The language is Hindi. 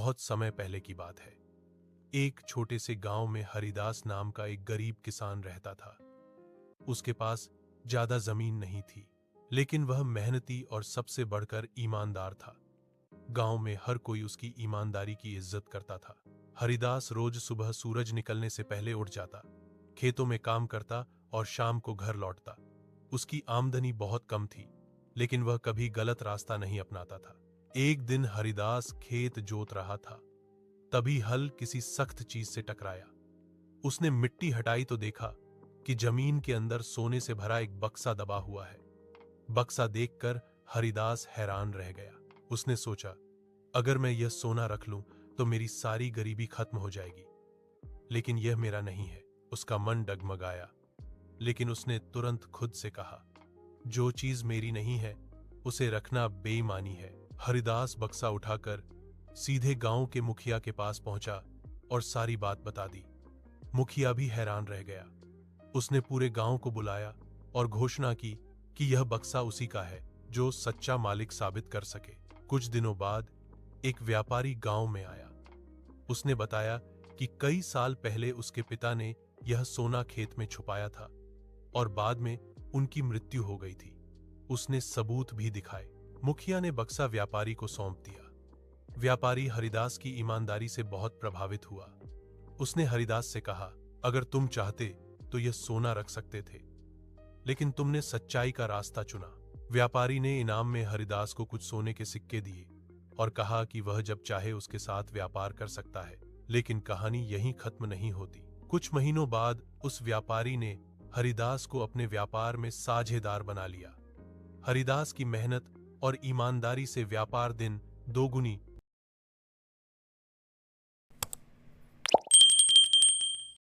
बहुत समय पहले की बात है। एक छोटे से गांव में हरिदास नाम का एक गरीब किसान रहता था। उसके पास ज्यादा जमीन नहीं थी, लेकिन वह मेहनती और सबसे बढ़कर ईमानदार था। गांव में हर कोई उसकी ईमानदारी की इज्जत करता था। हरिदास रोज सुबह सूरज निकलने से पहले उठ जाता, खेतों में काम करता और शाम को घर लौटता। उसकी आमदनी बहुत कम थी, लेकिन वह कभी गलत रास्ता नहीं अपनाता था। एक दिन हरिदास खेत जोत रहा था, तभी हल किसी सख्त चीज से टकराया। उसने मिट्टी हटाई तो देखा कि जमीन के अंदर सोने से भरा एक बक्सा दबा हुआ है। बक्सा देखकर हरिदास हैरान रह गया। उसने सोचा, अगर मैं यह सोना रख लूं तो मेरी सारी गरीबी खत्म हो जाएगी, लेकिन यह मेरा नहीं है। उसका मन डगमगाया, लेकिन उसने तुरंत खुद से कहा, जो चीज मेरी नहीं है उसे रखना बेईमानी है। हरिदास बक्सा उठाकर सीधे गांव के मुखिया के पास पहुंचा और सारी बात बता दी। मुखिया भी हैरान रह गया। उसने पूरे गांव को बुलाया और घोषणा की कि यह बक्सा उसी का है जो सच्चा मालिक साबित कर सके। कुछ दिनों बाद एक व्यापारी गांव में आया। उसने बताया कि कई साल पहले उसके पिता ने यह सोना खेत में छुपाया था और बाद में उनकी मृत्यु हो गई थी। उसने सबूत भी दिखाए। मुखिया ने बक्सा व्यापारी को सौंप दिया। व्यापारी हरिदास की ईमानदारी से बहुत प्रभावित हुआ। उसने हरिदास से कहा, अगर तुम चाहते तो यह सोना रख सकते थे, लेकिन तुमने सच्चाई का रास्ता चुना। व्यापारी ने इनाम में हरिदास को कुछ सोने के सिक्के दिए और कहा कि वह जब चाहे उसके साथ व्यापार कर सकता है। लेकिन कहानी यहीं खत्म नहीं होती। कुछ महीनों बाद उस व्यापारी ने हरिदास को अपने व्यापार में साझेदार बना लिया। हरिदास की मेहनत और ईमानदारी से व्यापार दिन दोगुनी